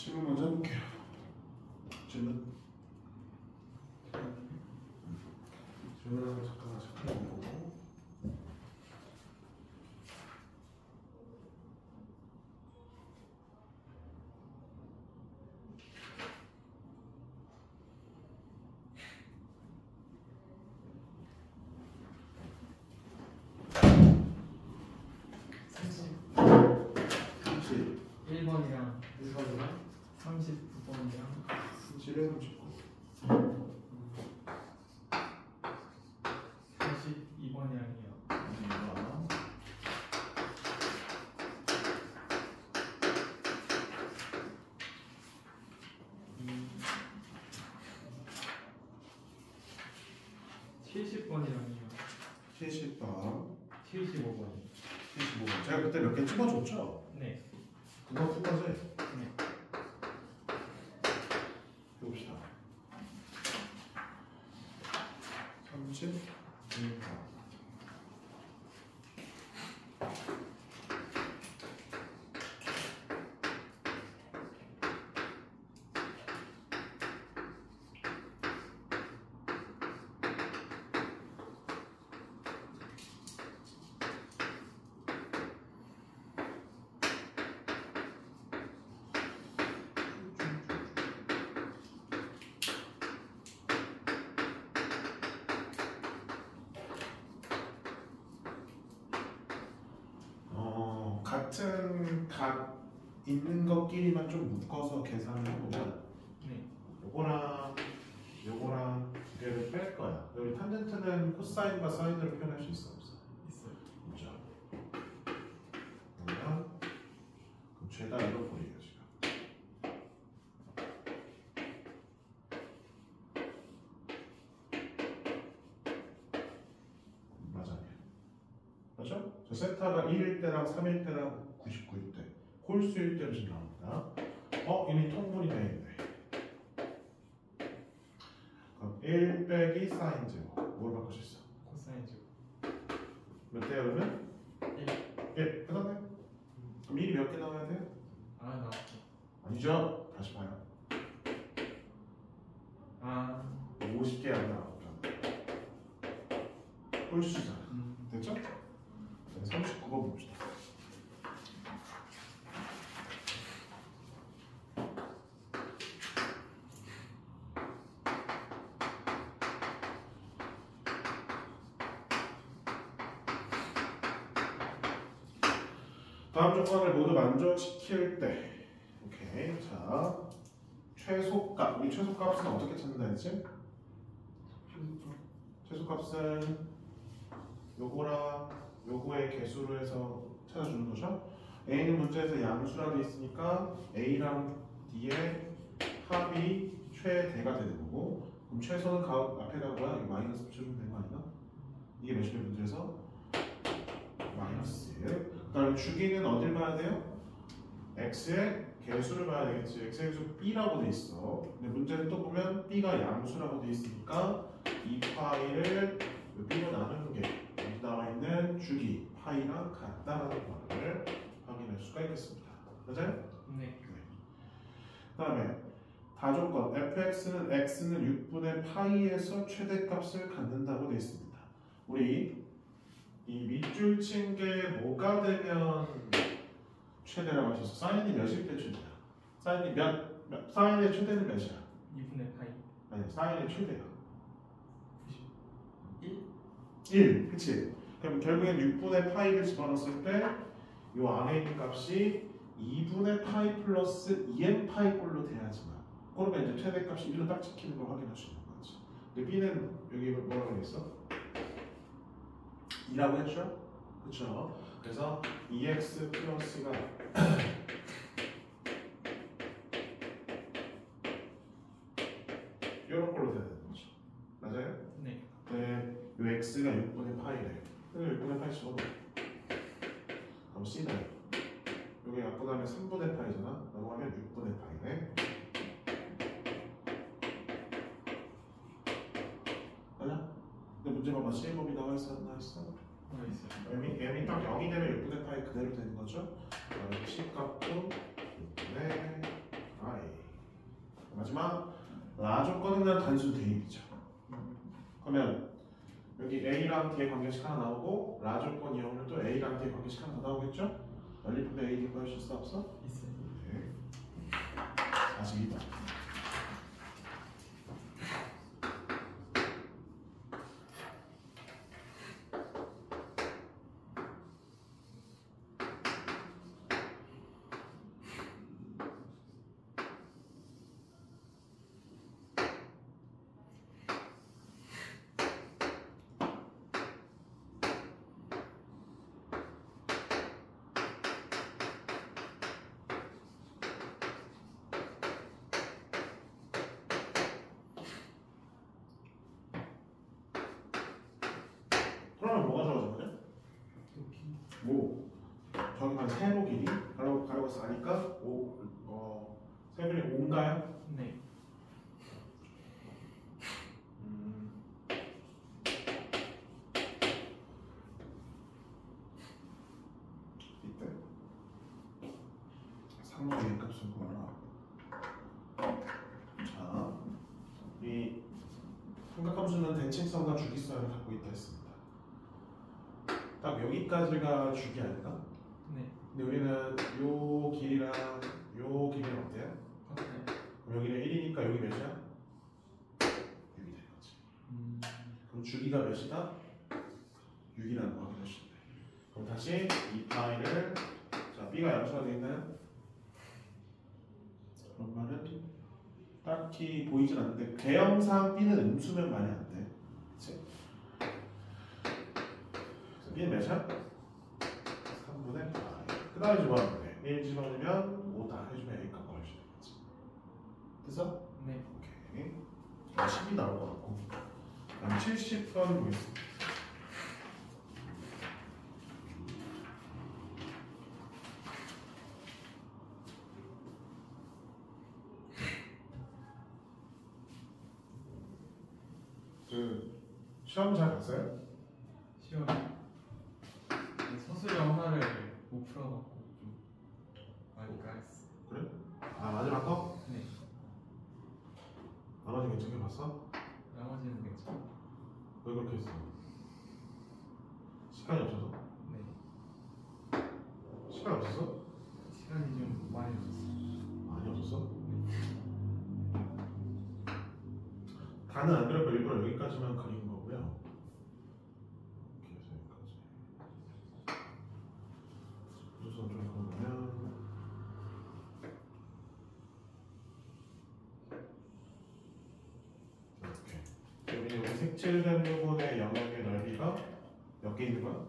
질문 먼저 해볼게요. 질문하고 잠깐 보고. 제가 그때 몇 개 찍어줬죠? 네. 그거 푼 거지? 네. 해봅시다. 30. 같은 각 있는 것끼리만 좀 묶어서 계산을 해보면 요거랑 요거랑 두 개를 뺄 거야. 여기 탄젠트는 코사인과 사인으로 표현할 수 있어 없어? 있어요. 있죠. 그러면 그럼 죄다 잃어버려요 지금. 맞죠? 저 세타가 1일 때랑 3일 때랑 99일 때 홀수일 때로 지금 나옵니다. 이미 통분이 되어 있네. 그럼 1 빼기 사인 제곱 뭘 바꿀 수 있어? 코사인 제곱. 몇 대야 그러면? 1 끝났네? 그럼 1이 몇 개 나와야 돼요? 나왔죠. 아니죠? 다시 봐요. 50개 안 나왔잖아. 홀수잖아. 됐죠? 39번 봅시다. 다음 조건을 모두 만족시킬 때, 오케이. 자, 최소값. 우리 최소값은 어떻게 찾는다 했지? 최소값은 요거랑 요거의 개수로 해서 찾아주는 거죠. A는 문제에서 양수라 돼 있으니까 A랑 D의 합이 최대가 되는 거고, 그럼 최소는 앞에가 뭐야? 이거 마이너스 붙여주면 되는 거 아닌가? 이게 몇십 배 문제에서 마이너스 1. 그 다음에 주기는 어딜 봐야 돼요? X의 개수를 봐야 되겠지. X의 개수 B라고 돼 있어. 근데 문제는 또 보면 B가 양수라고 돼 있으니까 이 파이를 B로 나누는 게 여기 나와 있는 주기 파이랑 같다라는 말을 확인할 수가 있겠습니다. 맞아요? 네. 그 다음에 다조건 fx는 x는 6분의 파이에서 최대값을 갖는다고 되어 있습니다. 우리 이 밑줄 친 게 뭐가 되면 최대라고 할 수 있어? 사인이 몇일 때 최대야? 사인의 최대는 몇이야? 2분의 파이. 아니, 사인의 최대야. 1? 그치? 그럼 결국엔 6분의 파이를 집어넣었을 때 이 안에 있는 값이 2분의 파이 플러스 2n 파이 꼴로 돼야지만 그러면 이제 최대값이 1로 딱 찍히는 걸 확인할 수 있는 거지. 근데 B는 여기 뭐라고 했어? 2라고 했죠? 그쵸? 그래서 2x 플러스가 이런 걸로 돼야 되는 거죠. 맞아요? 네. 네, 요 x가 6분의 파이래. 6분의 파이 집어넣어. 그럼 c는 요게 약분하면 3분의 파이잖아. 넘어가면 6분의 파이네. 맞아? 근데 문제 봐봐. c의 법이 나와 있어? 안 나와 있어? 나와 있어요. m이 딱 0이 되면 6분의 파이 그대로 되는 거죠. c 값도 6분의 파이. 하지만 라 조건은 단순 대입이죠. 그러면 여기 A랑 D의 관계식 하나 나오고 라 조건 이용을 또 A랑 D의 관계식 하나 더 나오겠죠? 연립분의 A, D 구하실 수 없어? 있어요. 네. 42번. 그러면 뭐가 좋아졌냐? 뭐 저기만 세로 길이 가려고 4니까 3분의 5인가요? 네. 이때 3의 값을 구하라. 자, 이 삼각함수는 대칭성과 주기성을 갖고 있다 했습니다. 딱 여기까지가 주기 아닌가? 네. 근데 우리는 요 길이랑 요 길이는 어때요? 같아요. 그럼 여기는 1이니까 여기 몇이야? 6이 되는 거지. 그럼 주기가 몇이다? 6이라는 거 확인하시면 돼. 그럼 다시 이 파이를 자 B가 양수가 되어 있나요? 그런 말은 딱히 보이진 않는데 개형상 B는 음수면 말이 안 돼. 그치? 그래서 B는 몇이야? 3분의 파이. 그 다음에 집어넣으면 돼. 1 집어넣으면 5다 해주면 A값 구하시면 되겠지. 됐어? 네. 오케이. 10이 나올 것 같고. 그다음 70번 보겠습니다. 그 시험 잘 봤어요? 시험. 서술형 하나를 못 풀어갖고 좀 많이 까였어. 그래? 아 마지막 거? 네. 나머지 괜찮게 봤어? 나머지는 괜찮아. 왜 그렇게 했어? 시간이 없어서? 네. 시간 없었어? 시간이 좀 많이 없었어. 많이 없었어? 다는 안 그래도 일부러 여기까지만 그린 거고요. 이렇게 해서 여기까지. 우선 좀 그러면 이렇게 여기 색칠된 부분의 영역의 넓이가 몇 개 있는 거야?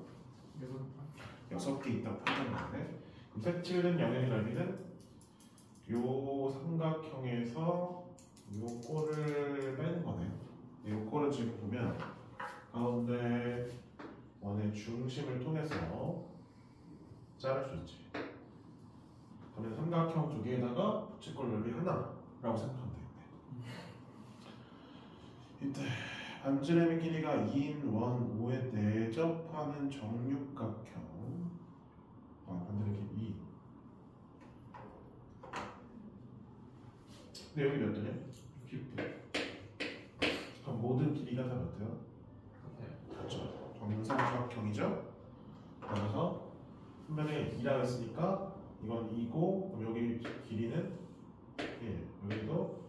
여섯 6개 있다고 판단하는데 그럼 색칠된 영역의 넓이는 요 삼각형에서 요 꼴을 빼는 거네요. 요 꼴을 지금 보면 가운데 원의 중심을 통해서 자를 수 있지. 그러면 삼각형 두 개에다가 부채꼴 넓이 하나라고 생각하면 되겠네. 이때 반지름의 길이가 2인 원 5에 대접하는 정육각형 반지름의 길이 2. 근데 여기 몇 도냐? 60도. 그럼 모든 길이가 다 몇 도야? 같아요. 그렇죠. 정삼각형이죠. 그래서 한 면에 2라고 했으니까 이건 2고 그럼 여기 길이는 1. 여기도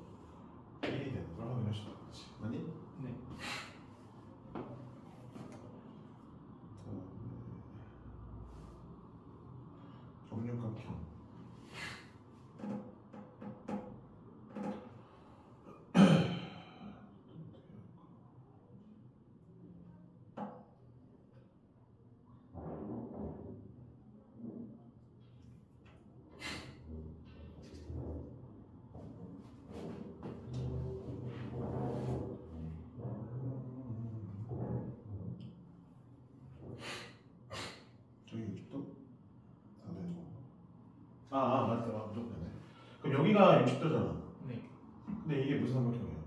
1이 되는 걸 확인하시면 되겠지. 맞니? 네. 정육각형. 저기 60도? 다 되죠. 맞다. 무조건 되네. 그럼 여기가 60도잖아. 네. 근데 이게 무슨 삼각형이야?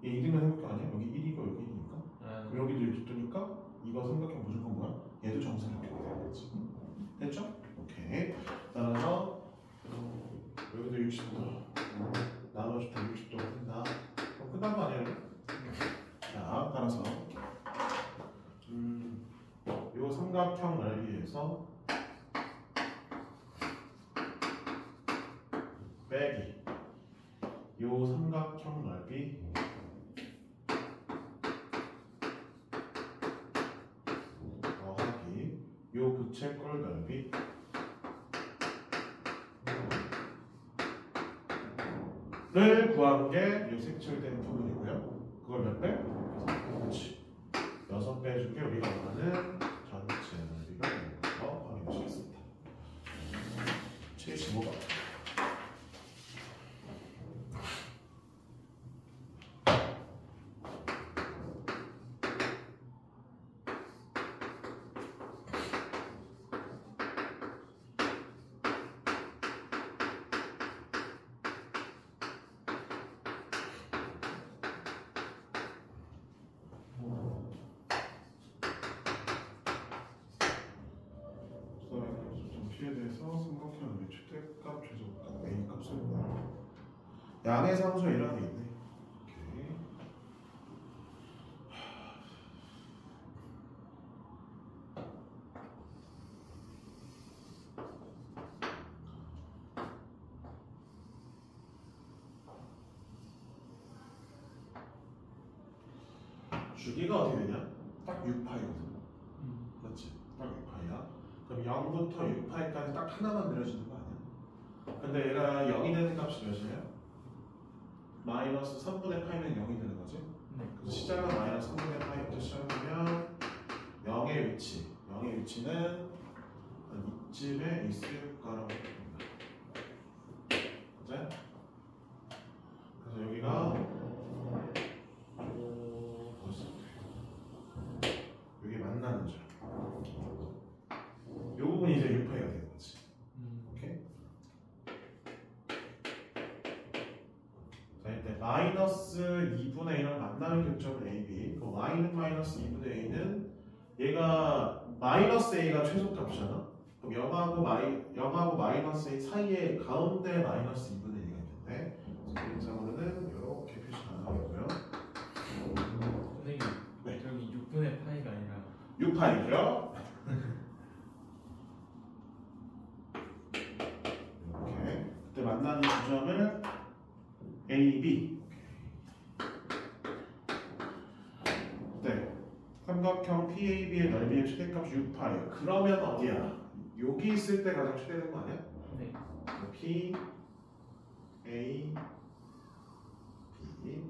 얘 이등변 삼각형 아니야? 여기 1이고 여기 1이니까? 아, 그럼 여기도 60도니까 이거 삼각형 무조건 뭐야? 얘도 정삼각형이 되겠지. 됐죠? 오케이. 따라서 여기도 60도 삼각형 넓이에서 빼기 요 삼각형 넓이 더하기 요 부채꼴 넓이 를 구한 게 요 색칠된 부분이고요. 그걸 몇 배? 그렇지. 6배 해준 게 우리가 원하는 전체 넓이가 되는 거 확인하시겠습니다. 75번. P에 대해서 삼각형 넓이 최대값, 최소값, A 값을 구하라. 양의 상수에 이런 게 있네. 오케이. 주기가 어떻게 되냐? 딱 6파이거든. 맞지? 딱 6파이야. 그럼 0부터 6파이까지 딱 하나만 내려주는 거 아니야? 근데 얘가 0이 되는 값이 몇이에요? 마이너스 3분의 파이는 0이 되는 거지? 그래서 시작은 마이너스 3분의 파이부터 시작하면 0의 위치는 이쯤에 있을 거라고 봅니다. 맞아요? 그래서 여기가 여기 만나는 점. 이 부분이 이제 6파이가 되는 거지. 오케이? 자, 이때 마이너스 2분의 1을 만나는 교점은 AB. 그 y는 마이너스 2분의 a는 얘가 마이너스 a가 최소값이잖아. 그럼 0하고 마이너스 a 사이에 가운데 마이너스 2분의 1이 있는데 그림상으로는 이렇게 표시 가능하겠고요. 선생님, 네. 저기 6분의 파이가 아니라 6파이죠? 이렇게 그때 만나는 지점을 A, B. 네, 삼각형 PAB의 넓이의 최대값이 6파이. 그러면 어디야? 여기 있을 때 가장 최대된 거 아니야? 네. P, A, B.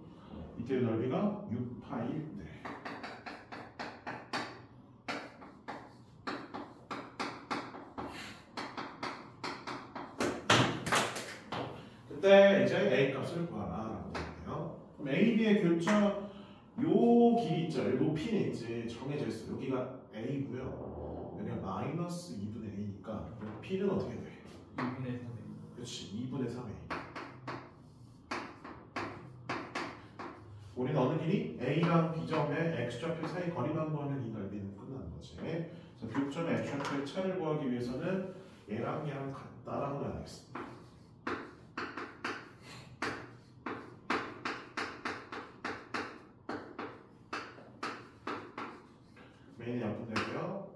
이때 넓이가 6파이일 때. 그때 이제 A 값을 구하라라고 하네요. 그럼 A, B의 교점 요 길이 있죠. 요 높이는 이제 정해져 있어. 여기가 A고요. 여기가 마이너스 2분의 A니까 P는 어떻게 돼? 2분의 3에. 그렇지. 2분의 3A. 우리는 어느 길이? A랑 B점의 X좌표 사이 거리만 구하면 이 넓이는 끝나는 거지. 그래서 교점의 X좌표의 차를 구하기 위해서는 얘랑 얘랑 같다라고 해야 되겠습니다. 메인이 약분되고요.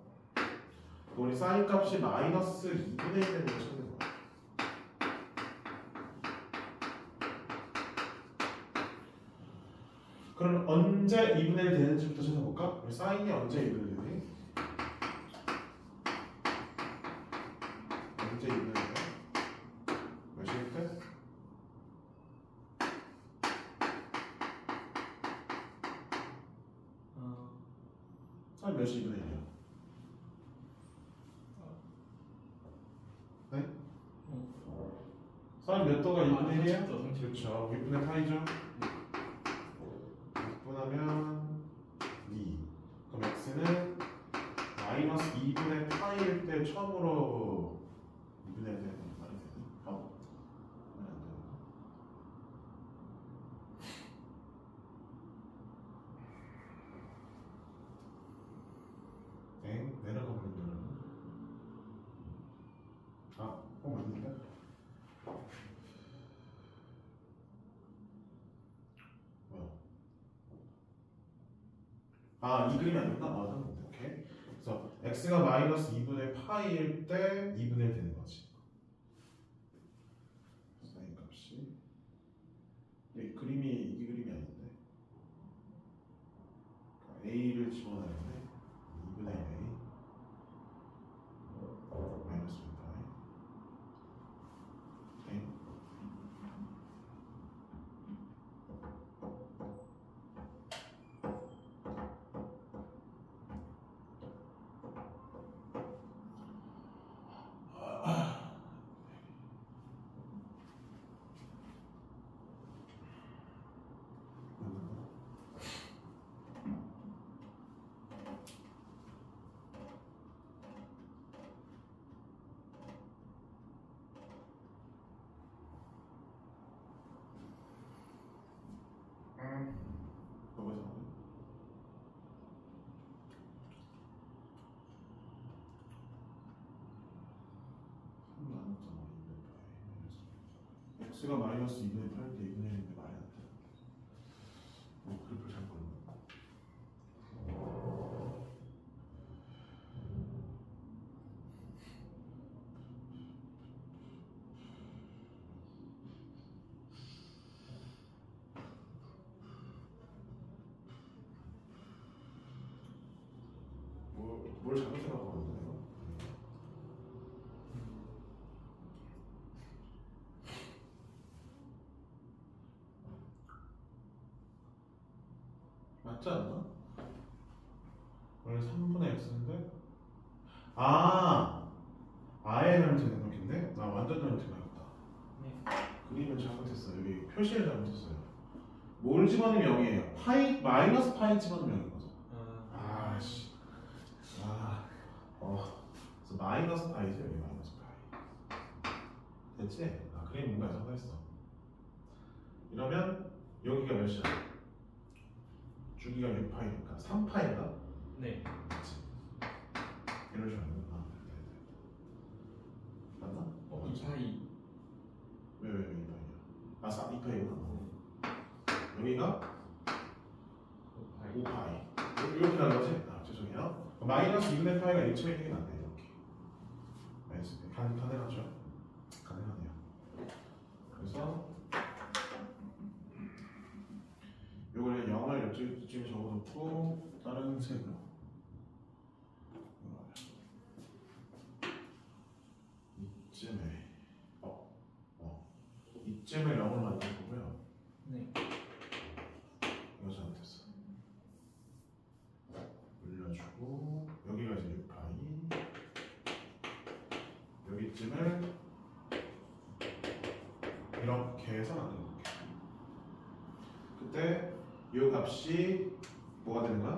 우리 사인 값이 마이너스 2분의 1 되는 걸 찾는 거야. 그럼 언제 2분의 1 되는지부터 찾아볼까? 우리 사인이 언제 2분의 1 되니? 언제 2분의 1 돼? 몇일 때? 사인 몇이 2분의 1이야? 네? 사인 몇 도가 2분의 1이야? 30도. 그렇죠. 6분의 파이죠? 6분하면 2. 그럼 x는 마이너스 2분의 파이일 때 처음으로 2분의 1 되는 말이 되니? 네, 내려가 보면 맞는데? 뭐야? 이 그림이 아니구나. 맞았는데. 오케이. 그래서 x가 마이너스 2분의 파이일 때 2분의 1 되는 거지. 사인 값이 이 그림이 이게 그림이 아닌데 a를 집어넣는데 2분의 1 a 마이너스 1 파이 오케이. 거기서 x가 마이너스 2분의 8때 2분의 1인데 말이 안 돼. 그래프를 잘 모르는 뭘 잘못해라고 하는데 내가? 맞지 않나? 원래 3분의 x인데 아예 잘못했네. 나 완전 잘못해야겠다. 그림을 잘못했어. 여기 표시를 잘못했어요. 뭘 집어넣으면 0이에요? 파이 마이너스 파이 집어넣으면 0인 거죠. 아씨. 그래서 마이너스 파이죠. 여기 마이너스 파이. 됐지? 그림 뭔가 이상했어. 이러면 여기가 몇이야? 주기가 6파이니까 3파인가? 네. 그치? 이런 식으로 하는 거야. 맞나? 2파이. 왜 2파이야? 2파이구나. 여기가 5파이. 이렇게 나는 거지? 죄송해요. 마이너스 2분의 파이가 1층에 있는 게 낫네. 이렇게. 마이너스 가능하죠? 가능하네요. 그래서 요걸 0을 이쯤에 적어놓고 다른 색으로 이쯤에 이쯤에 0을 만들 거고요. 네. 이거 잘못했어. 올려주고 여기가 이제 6파이 여기쯤을 이렇게 해서 만들어 볼게요. 그때 이 값이 뭐가 되는 거야?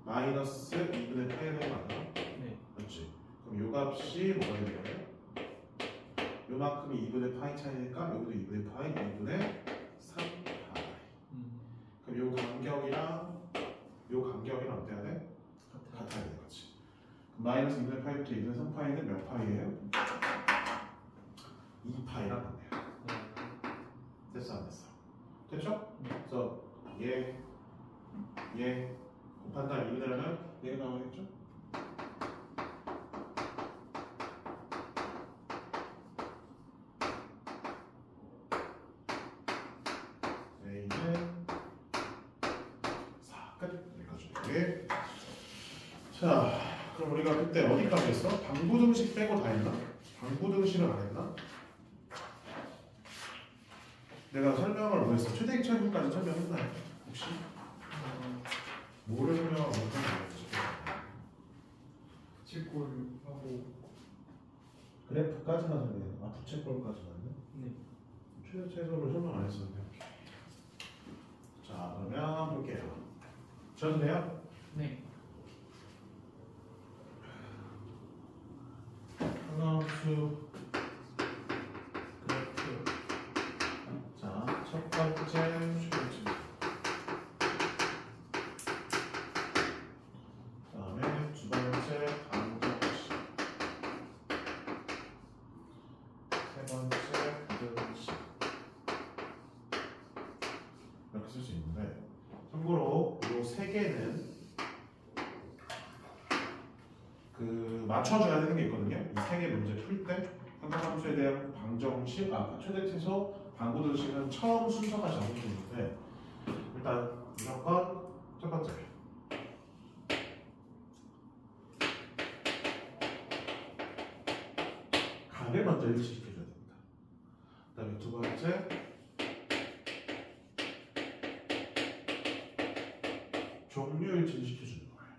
마이너스 2분의 파이가 되는 거 아니야? 네. 그렇지. 그럼 이 값이 뭐가 되는 거예요? 요만큼이 2분의 파이 차이니까 여기도 2분의 파이, 2분의 3파이. 그럼 요 간격이랑 어때야 돼? 같아야 돼, 그렇지. 그럼 마이너스 2분의 파이부터 2분의 3파이는 몇 파이예요? 2파이랑 같네요. 됐어, 안 됐어? 됐죠? 그래서 얘 곱한다 2분의 1은 얘가 나오겠죠? A는 4 끝. 여기까지. 자, 그럼 우리가 그때 어디까지 했어? 방부등식 빼고 다 했나? 방부등식은 안 했나? 내가 설명을 뭐 했어? 최대 차이까지 설명했나요? 혹시? 뭐를 설명하고 어떤 거였지? 칠골하고. 그래프까지만 설명했나? 부채꼴까지만? 네. 최대 차이를 설명 안 했었는데. 자, 그러면 볼게요. 저도 돼요? 네. 하나수 그래프. 자, 첫 번째 최대치. 다음에 두 번째 방정식. 세 번째 부등식. 이렇게 쓸 수 있는데, 참고로 이 세 개는 맞춰줘야 되는 게 있거든요. 이 세 개 문제 풀 때 상당함수에 대한 방정식, 최대 최소, 방구등식은 처음 순서가 정해져 있는데 일단 무조건 첫 번째 각을 먼저 일치시켜줘야 됩니다. 그 다음에 두 번째 종류일치를 시켜주는 거예요.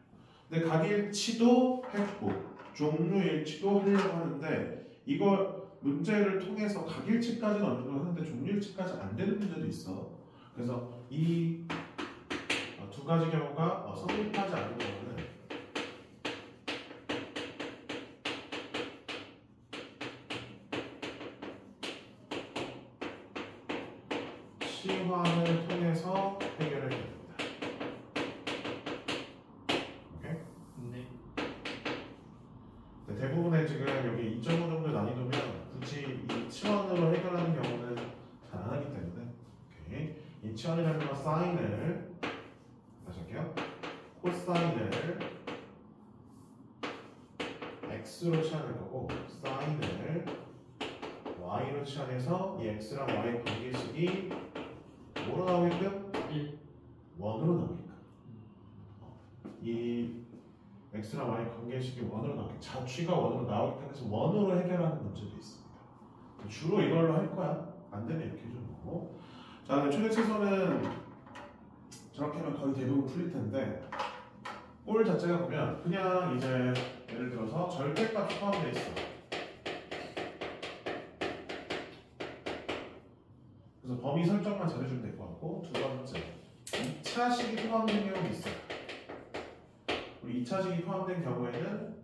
근데 각일치도 했고 종류일치도 하려고 하는데 이걸 문제를 통해서 각일치까지는 어느 정도 하는데 종류일치까지 안 되는 문제도 있어. 그래서 이 두 가지 경우가 성립하지 않는 경우는 시화를 통해서 해결해야 됩니다. 오케이? 네. 네, 대부분의 지금 여기 2.5 정도 난이도면 굳이 이 치환으로 해결하는 경우는 잘 안 하기 때문에 오케이. 이 치환이라는 건 사인을 다시 할게요. 코사인을 x로 치환할 거고 사인을 y로 치환해서 이 x랑 y 관계식이 뭐로 나오게끔? 1. 1으로 나오게끔. 이 x랑 y 관계식이 1으로 나오게 자취가 1으로 나오게끔 해서 1으로 해결하는 문제도 있습니다. 주로 이걸로 할 거야. 안 되면 이렇게 해주는 거고. 자, 근데 최대 최소는 저렇게 하면 거의 대부분 풀릴 텐데 꼴 자체가 보면 그냥 이제 예를 들어서 절대값이 포함되어 있어. 그래서 범위 설정만 잘해주면 될 것 같고 두 번째 2차식이 포함된 경우도 있어요. 우리 2차식이 포함된 경우에는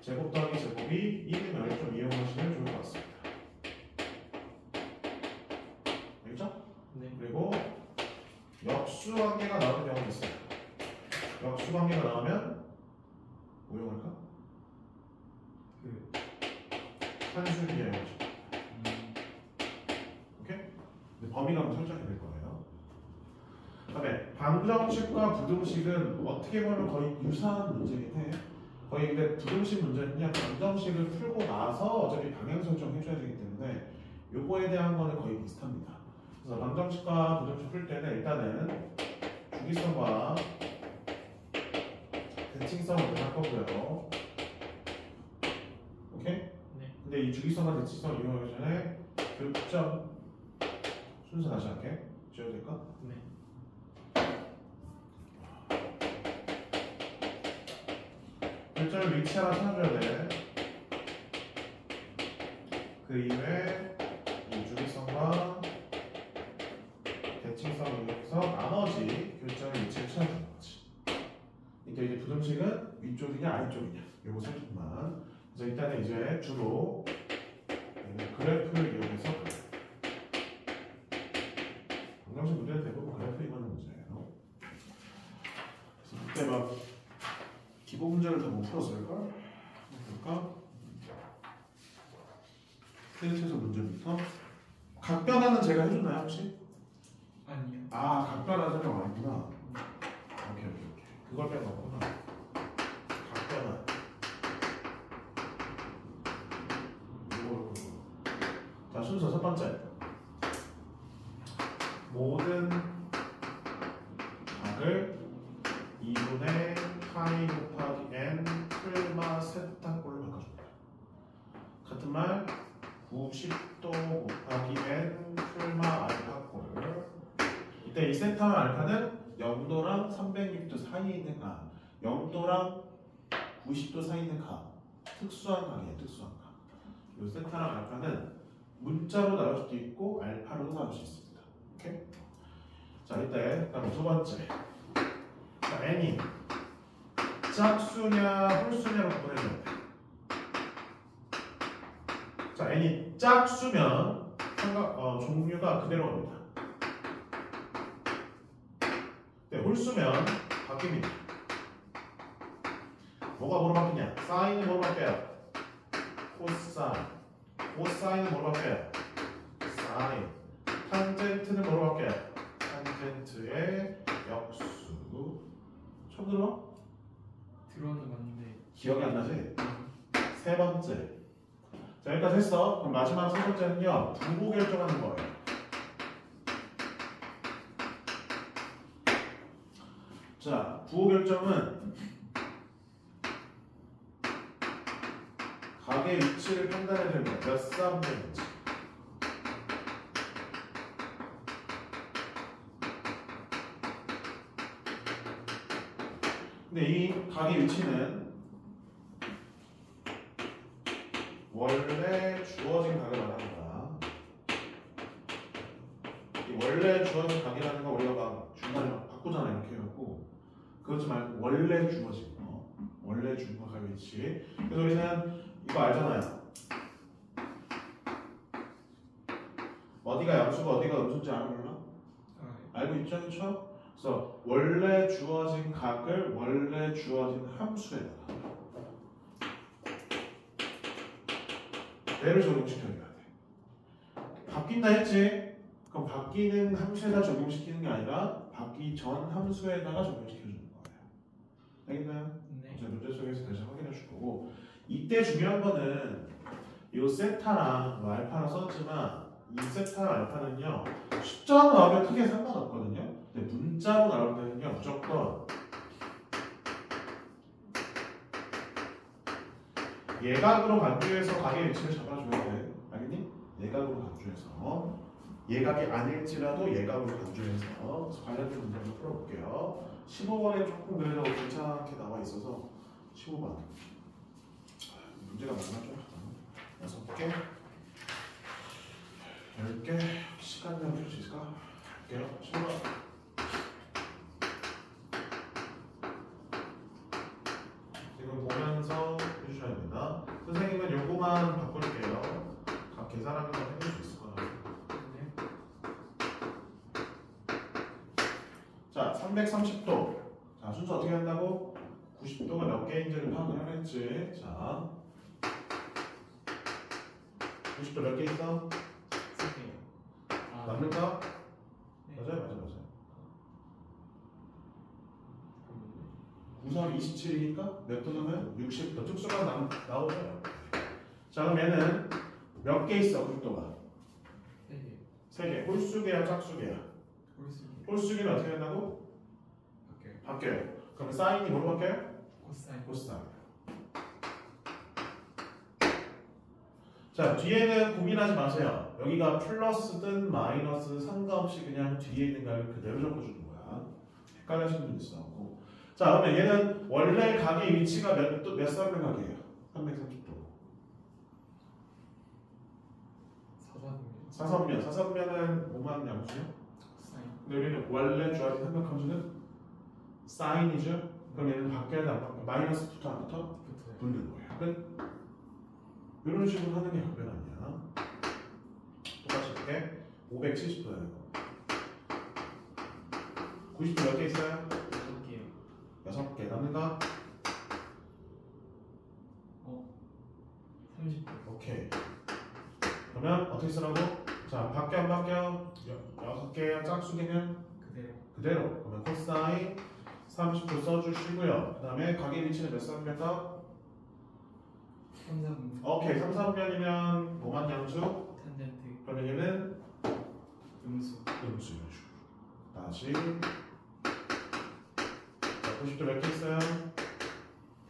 제곱 더하기 제곱이 1이면 좀 이용하시면 좋을 것 같습니다. 알겠죠? 네. 그리고 역수 관계가 나오는 경우도 있어요. 역수 관계가 나오면 뭐 이용할까? 그 산술 이용하죠. 오케이? 근데 범위가 한번 설정이 될 거예요. 그다음에 방정식과 부등식은 어떻게 보면 거의 유사한 문제긴 해. 거의 근데 부등식 문제는요 방정식을 풀고 나서 어차피 방향 설정해줘야 되기 때문에 요거에 대한 거는 거의 비슷합니다. 그래서 방정식과 부등식 풀 때는 일단은 주기성과 대칭성을 할 거고요. 오케이? 네. 근데 이 주기성과 대칭성을 이용하기 전에 교점 순서 다시 할게. 지워도 될까? 네. 교점을 위치 하나 찾아줘야 돼. 그 이후에 이 주기성과 대칭성을 이용해서 나머지 교점의 위치를 찾아주는 거지. 그러니까 이제 부등식은 위쪽이냐 아래쪽이냐 요거 살짝만. 그래서 일단은 이제 주로 그래프를 이용해서 방정식 문제는 대부분 그래프 이용하는 문제예요. 그래서 그때 막 기본 문제를 다 못 풀었을걸? 그러니까 최소 문제부터 각변화는 제가 해줬나요 혹시? 아니요. 아 각변화 설명 안 했구나. 오케이. 그걸 빼놓구나. 각변화. 이거. 자 순서 첫 번째. 모든 각을 2분의 파이 곱하기 n 풀마 세타꼴로 바꿔줍니다. 같은 말 90도 곱하기 n 풀마 알파꼴. 이때 이 세타와 알파는 0도랑 360도 사이에 있는 각, 0도랑 90도 사이에 있는 각, 특수한 각이에요. 특수한 각. 이 세타랑 알파는 문자로 나올 수도 있고 알파로도 나올 수 있습니다. 오케이? 자 이때 그다음 두 번째. 자 n이 짝수냐 홀수냐로 구분해줘야 돼. 자 n이 짝수면 종류가 그대로 갑니다. 네, 홀수면 바뀝니다. 뭐가 뭐로 바뀌냐? 사인이 뭐로 바뀌어요? 코사인. 코사인은 뭐로 바뀌어요? 사인. 탄젠트는 뭐로 바뀌어요? 탄젠트의 역수. 처음 들어? 들어는 봤는데 기억이 안 나지? 세 번째. 자, 여기까지 했어. 그럼 마지막 세 번째는요, 부호 결정하는 거예요. 자, 부호 결정은 각의 위치를 판단해야 됩니다. 몇 쌍 되는지. 근데 이 각의 위치는 원래 주어진 각을 말합니다. 이 원래 주어진 각이라는 거 우리가 막 중간에 막 바꾸잖아 이렇게 해갖고 그렇지 말고 원래 주어진 거, 원래 주어진 각의 위치. 그래서 우리는 이거 알잖아요. 어디가 양수고 어디가 음수인지 알아? 알고 있죠, 그렇죠? 그래서 원래 주어진 각을 원래 주어진 함수에다가 얘를 적용시켜야 돼. 바뀐다 했지? 그럼 바뀌는 함수에다 적용시키는 게 아니라 바뀌기 전 함수에다가 적용시켜주는 거예요. 알겠나요? 네. 이제 문제 속에서 다시 확인해 줄 거고, 이때 중요한 거는 이 세타랑 알파랑 썼지만 이 세타랑 알파는요 숫자로 나오면 크게 상관없거든요. 근데 문자로 나올 때는요 무조건 예각으로 간주해서 각의 위치를 잡아줘야 돼. 알겠니? 예각으로 간주해서 예각이 아닐지라도 예각으로 간주해서 관련된 문제를 풀어볼게요. 15번에 조금 그래도 괜찮게 나와 있어서 15번 문제가 많아 좀 6개 10개 시간 내면 풀 수 있을까? 할게요. 15번 지금 보면서 해주셔야 됩니다. 선생님은 요거만 바꿀게요. 각 계산하는 건 해볼 수 있을 거예요. 자, 330도. 자, 순서 어떻게 한다고? 90도가 몇 개인지를 파악을 하랬지. 자, 90도 몇 개 있어? 3개요. 맞는가? 네. 맞아요. 93, 27이니까 몇 도면 60도. 특수가 나오죠. 자, 그럼 얘는 몇 개 있어, 90도가? 3개. 3개. 홀수개야, 짝수개야? 홀수기. 홀수개는 어떻게 된다고? 바뀌어요. 그럼 사인이 뭐로 바뀌어요? 코사인. 코사인. 자, 뒤에는 고민하지 마세요. 여기가 플러스든 마이너스든 상관없이 그냥 뒤에 있는 걸 그대로 적어주는 거야. 헷갈리시는 분 있어갖고. 자, 그러면 얘는 원래 각의 위치가 몇 사분의 각이에요? 330도. 사선면. 사선면은 뭐만 양수요? 코사인. 근데 우리는 원래 주어진 삼각함수는 사인이죠? 그럼 얘는 바뀌어야 돼, 안 바뀌어? 마이너스 붙어, 안 붙어? 붙어요. 붙는 거예요. 끝. 이런 식으로 하는 게 각변 아니야. 똑같이 이렇게 570도야. 90도 몇 개 있어요? 6개요. 6개. 남는가? 30도. 오케이. 그러면 어떻게 쓰라고? 자, 바뀌어 안 바뀌어? 6개야. 짝수개면 그대로. 그대로. 그러면 코사인 30도 써주시고요. 그 다음에 각의 위치는 몇 사분면각? 3사분. 오케이. 3, 4분면이면 뭐만 양수? 탄젠트. 그러면 얘는 음수. 음수 이런 식으로. 다시. 자, 90도 몇 개 있어요?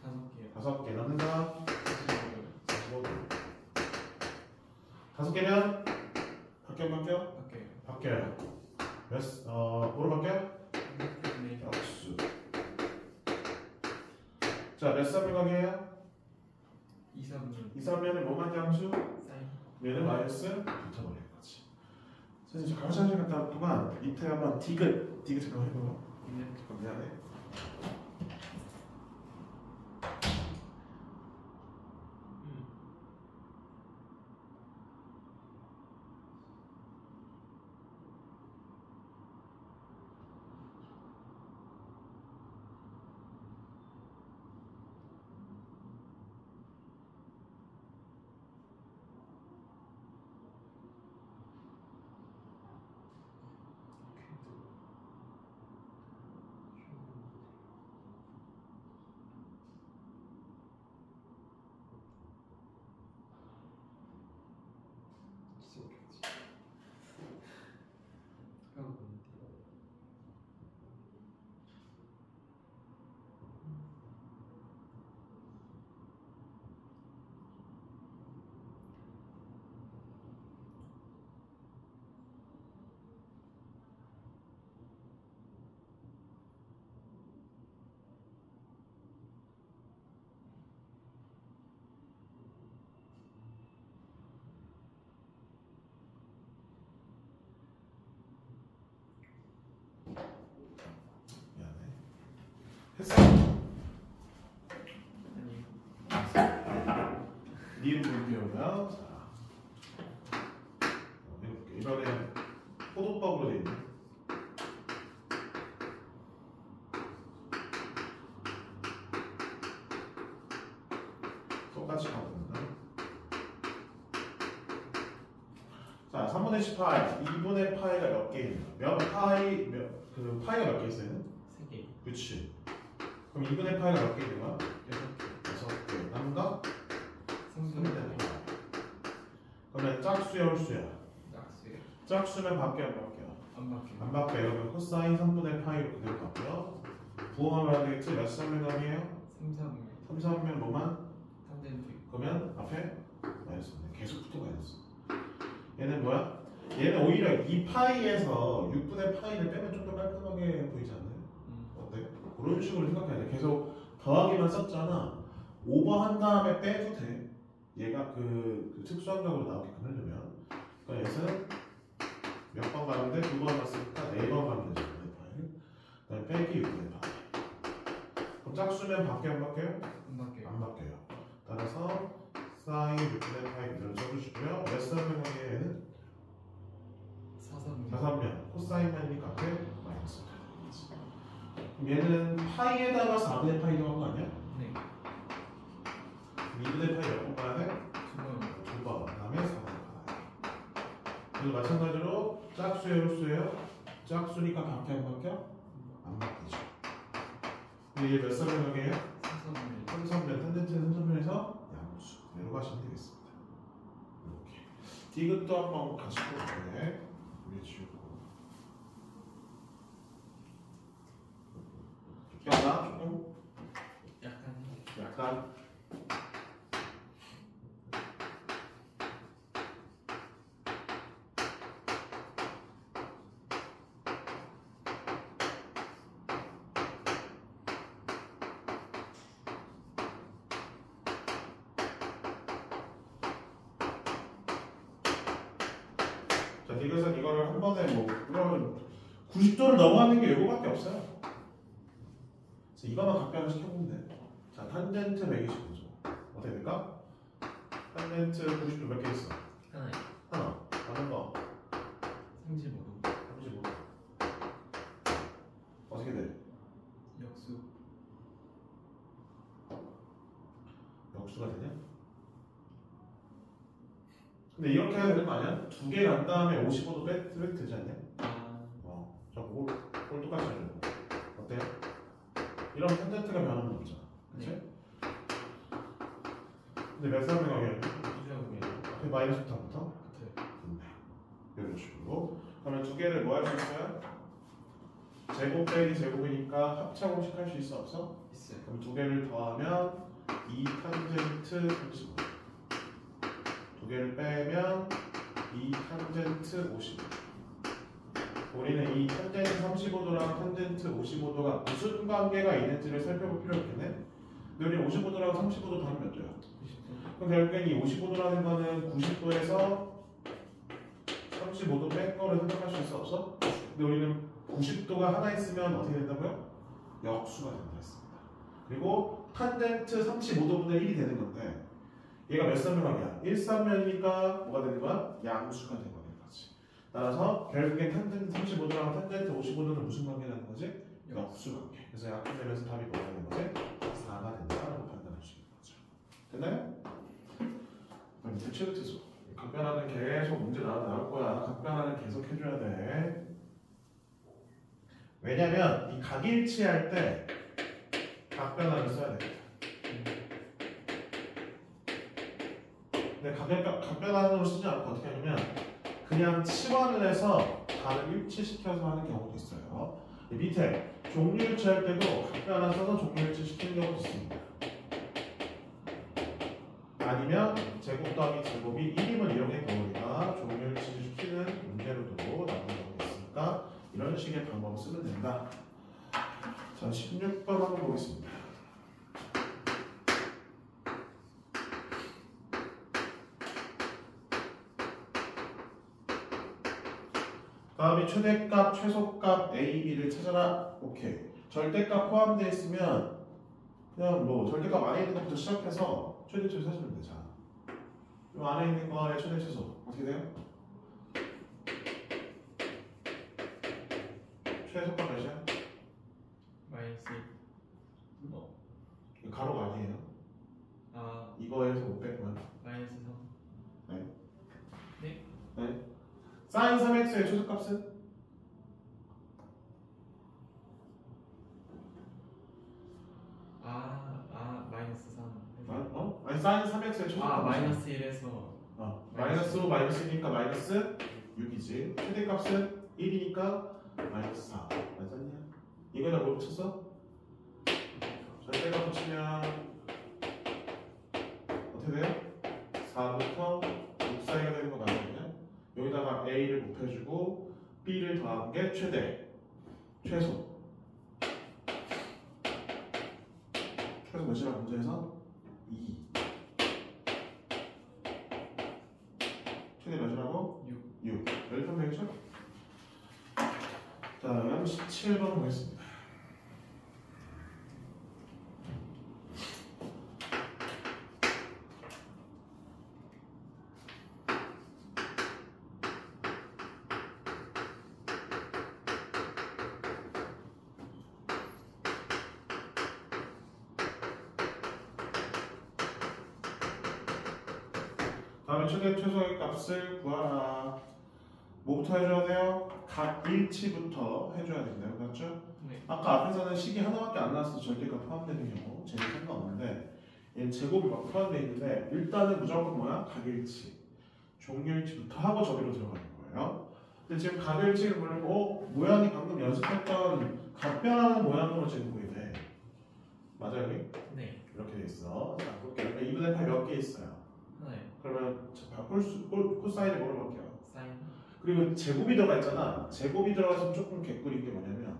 5개요. 5개. 남는가? 45도. 45도. 5개면 바뀌어 안 바뀌어? 바뀌어요. 바뀌어요. 뭐로 바뀌어? 네. 역수. 자, 몇 사분각이에요? 2사분. 2, 3면은 뭐만 양수? 사인. 얘는 마이너스 붙어버리는 거지. 선생님, 저 가르쳐 주는 동안 밑에 한번 디귿 잠깐 해봐요. 네. 미안해. 없겠지. 잠깐만. 미안해. 했어? 아니. 니은 분표면 이번엔 포도법으로 돼 있네. 똑같이 가봅니다. 자, 3분의 10 파이, 2분의 파이가 몇 개입니까? 그 파이가 몇 개 있어요? 3개. 그렇지. 그럼 2분의 파이가 몇 개 있는 거야? 6개. 6개. 남과 3분의 3분의 파이. 그러면 짝수야, 홀수야? 낙수에 짝수면 밖에 안 바뀌어? 안 바뀌어. 안 바뀌어요. 그러면 코사인 3분의 파이로 그대로 바뀌어. 부호하면 안 되겠지? 몇 3면함이에요? 3, 3을 3, 3면 뭐만? 탄젠트 있고. 그러면 앞에 마이너스. 계속 붙어 마이너스. 얘는 뭐야? 얘는 오히려 이 파이에서 6분의 파이를 빼면 좀 더 깔끔하게 보이지 않나요? 어때? 그런 식으로 생각해야 돼. 계속 더하기만 썼잖아. 오버한 다음에 빼도 돼. 얘가 그 특수함각으로 나오게끔 하려면. 그러니까 얘는 몇 번 가는데 2번 갔으니까 4번 가면 되죠. 6분의 파이. 그다음에 빼기 6분의 파이. 그럼 짝수면 바뀌어요? 안 바뀌어요? 안 바뀌어요. 안 바뀌어요. 따라서 사인 6분의 파이 그대로 써주시고요. 몇 사분의 얘는 4, 3. 4,3면 코사인만이니까 앞에 마이너스. 그럼 얘는 파이에다가 4분의 파이 더한 거 아니야? 네. 2분의 파이 몇 번 가야 돼? 2번. 2번. 그 다음에 4번 가야 돼. 그리고 마찬가지로 짝수예요, 홀수예요? 짝수니까 바뀌어 안 바뀌어? 안 바뀌죠. 근데 얘 몇 사분의 3, 3을 3,3면 탄젠트는 3,3면에서 양수. 그대로 가시면 되겠습니다. 이렇게. 디귿도 한번 같이 볼게요. 위에 지우고. 기억나? 조금? 약간. 자, 디귿은 이거를 한 번에 뭐 그러면 90도를 넘어가는 게 이거밖에 없어요. 그래서 이거만 각변을 시켜보면 돼. 자, 탄젠트 120도죠. 어떻게 될까? 탄젠트 90도 몇 개 있어? 하나에 하나. 다른 거 35도 35도. 어떻게 돼? 역수 역수가 되냐? 근데 이렇게 해야 되는 거 아니야? 두 개 간 다음에 55도 빼도 되지 않냐? 저 꼴 똑같이 하려고. 어때요? 이런 탄젠트가 변하는 거 없잖아. 그치? 네. 근데 몇 사람이 가게 이주하고요. 앞에 마이너스부터부터? 같아요. 이런 식으로. 그러면 두 개를 뭐 할 수 있어요? 제곱 빼기 제곱이니까 합차 공식 할 수 있어 없어? 있어요. 그럼 두 개를 더하면 2 탄젠트 35. 두 개를 빼면 2 탄젠트 55. 우리는 이 탄젠트 35도랑 탄젠트 55도가 무슨 관계가 있는지를 살펴볼 필요가 있겠네. 근데 우리 55도랑 35도 더하면 몇 도야? 90도. 그럼 결국엔 이 55도라는 거는 90도에서 35도 뺀 거를 생각할 수 있어 없어? 근데 우리는 90도가 하나 있으면 어떻게 된다고요? 역수가 된다 했습니다. 그리고 탄젠트 35도분의 1이 되는 건데 얘가 몇 삼면이야? 1삼면이니까 뭐가 되는 거야? 양수가 되는 거지. 따라서 결국엔 탄젠트 35도랑 탄젠트 55도는 무슨 관계라는 거지? 역수 관계. 그래서 약분되면서 답이 뭐가 되는 거지? 4가 된다라고 판단할 수 있는 거죠. 됐나요? 그럼 밑에 치우치소. 각변하는 계속 문제 나올 거야. 각변하는 계속 해줘야 돼. 왜냐면 이 각일치할 때 각변하는 써야 돼. 근데 각변환으로 쓰지 않고 어떻게 하냐면 그냥 치환을 해서 반을 일치시켜서 하는 경우도 있어요. 밑에 종류일치 할 때도 각변환 써서 종류일치 시키는 경우도 있습니다. 아니면 제곱 더하기 제곱이 1임을 이용해서 우리가 종류일치 시키는 문제로도 나오는 경우가 있으니까 이런 식의 방법을 쓰면 된다. 자, 16번 한번 보겠습니다. 다음에 최대값, 최소값 A, B를 찾아라. 오케이. 절대값 포함되어 있으면 그냥 뭐 절대값 안에 있는 것부터 시작해서 최대 최소 찾으면 돼. 자, 이 안에 있는 거 안에 최대 최소 어떻게 돼요? 최소값 몇이야? 마이너스 1. 이거 가로가 아니에요. 아, 이거에서 500만. 마이너스 3. 네. 네? 네. 사인 3x의 최소값은? 마이너스 3. 아니 사인 3x의 최소값은? 마이너스 1에서 마이너스 5 마이너스니까 마이너스 6이지. 최대값은 1이니까 마이너스 4. 맞았냐? 이거에다 뭐 붙였어? 절대값 붙이면 어떻게 돼요? 4부터 6 사이가 되는 거 맞거든요. 여기다가 A를 곱해주고 B를 더한 게 최대, 최소. 최소 몇이라고 문제에서? 2. 최대 몇이라고? 6. 열편 되겠죠? 자, 다음 17번 보겠습니다. 다음에 최대 최소의 값을 구하라. 뭐부터 해줘야 돼요? 각 일치부터 해줘야 된다요. 맞죠? 네. 아까 앞에서는 식이 하나밖에 안 나왔어. 절대값 포함되는 경우. 쟤는 상관없는데 얘는 제곱이 막 포함되어 있는데 일단은 무조건 뭐야? 각일치. 종류일치부터 하고 저기로 들어가는 거예요. 근데 지금 각일치를 모르고 모양이 방금 연습했던 각변하는 모양으로 지금 보이네. 맞아요? 여기? 네. 이렇게 돼 있어. 자, 볼게요. 그러니까 2분의 8 몇 개 있어요? 하나요. 그러면 코사인을 뭐로 볼게요? 사인. 그리고 제곱이 들어가 있잖아. 제곱이 들어가서 조금 개꿀인 게 뭐냐면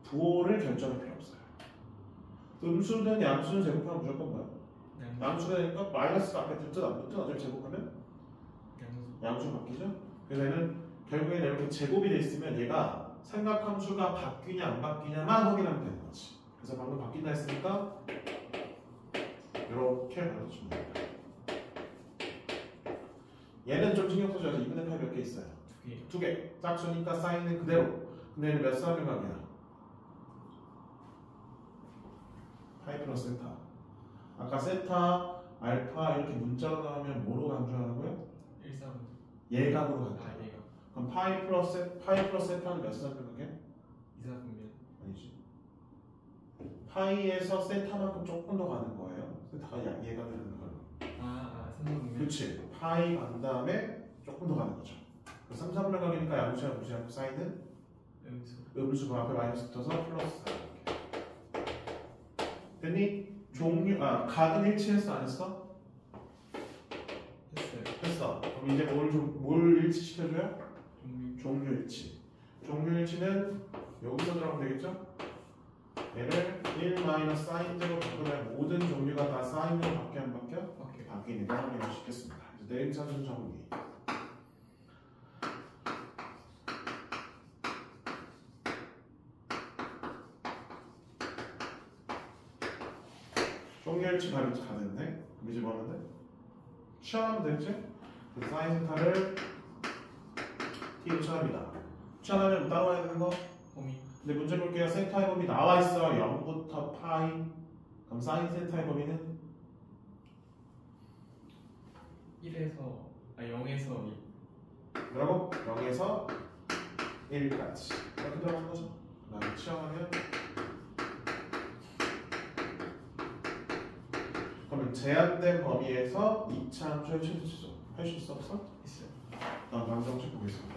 부호를 결정할 필요 없어요. 음수든 양수든 제곱하면 무조건 뭐야? 양수가 되니까 마이너스가 앞에 붙든 안 붙든 어차피 제곱하면 양수 바뀌죠? 그래서 얘는 결국에는 이렇게 제곱이 돼 있으면 얘가 삼각함수가 바뀌냐 안 바뀌냐만 확인하면 되는 거지. 그래서 방금 바뀐다 했으니까 이렇게 가르쳐주면 됩니다. 얘는 좀 신경 써줘야지. 2분의 8 몇 개 있어요? 2개. 2개. 짝수니까 사인은 그대로. 근데 얘는 몇 사람각이야? 파이 플러스 세타. 아까 세타, 알파 이렇게 문자로 나오면 뭐로 강조하라고요? 1,3. 예각으로 강조하라고. 얘가. 그럼 파이 플러스 세타는 몇 사람각이야? 2,4분면. 아니지. 파이에서 세타만큼 조금 더 가는 거예요. 세타가 예각을 하는 걸. 3,4분면. 그렇지. 파이 간 다음에 조금 더 가는 거죠. 3, 3분의 각이니까 양수야 무시하고 사인은 음수. 음수 앞에 마이너스 붙어서 플러스 4 이렇게. 됐니? 각은 일치했어 안 했어? 했어요. 했어. 그럼 이제 뭘 일치시켜줘요? 종류. 종류일치. 종류일치는 여기서 들어가면 되겠죠? 얘를 1 마이너스 사인으로 바꾸면 모든 종류가 다 사인으로 바뀌어 안 바뀌어? 바뀌니까 확인을 시켰습니다. 이제 내림차순 정리. 종류일치 다 됐네. 그럼 이제 뭐 하면 돼? 취하면 됐지? 그 사인 세타를 t로 취합니다. 취하면 따라와야 되는 거? 범위. 근데 문제 볼게요. 세타의 범위 나와 있어. 0부터 파이. 그럼 사인 세타의 범위는 0에서 1. 뭐라고? 0에서 1까지. 이렇게 들어가는 거죠. 그다음에 취하면 그러면 제한된 범위에서 이차함수의 최소 지점 할 수 있어 없어? 있어요. 다음 방정식 보겠습니다.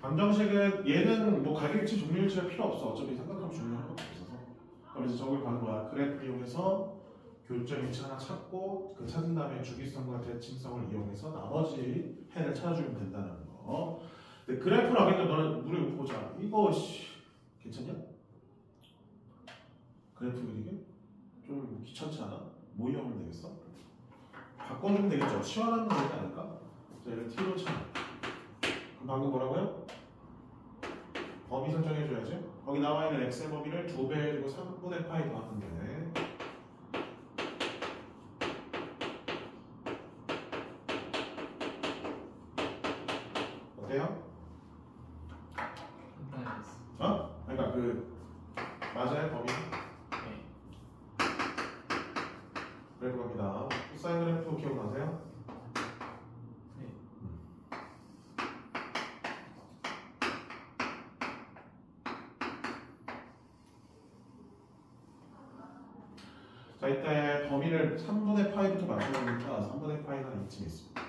방정식은 얘는 뭐 가격일치 종류일치가 필요 없어. 어차피 삼각형 중요한 것도 없어서. 그럼 이제 저걸 가는 거야. 그래프 이용해서 교점일치 하나 찾고 그 찾은 다음에 주기성과 대칭성을 이용해서 나머지 해를 찾아주면 된다는 거. 근데 그래프를 하니까 너는 우리 이거 보자. 이거 괜찮냐? 그래프 그리기? 좀 귀찮지 않아? 뭐 이용하면 되겠어? 바꿔주면 되겠죠? 치환하면 되지 않을까? 자, 얘를 t로 쳐. 그럼 방금 뭐라고요? 범위 설정해줘야지. 거기 나와 있는 x의 범위를 2배 해주고 3분의 파이 더하면 돼. 어때요? 간단했어. 어? 그러니까 맞아요 범위? 네. 그래프 갑니다. 코사인 그래프 기억나세요? 네. 자, 이때 범위를 3분의 파이부터 맞춰보니까 3분의 파이가 이쯤에 있습니다.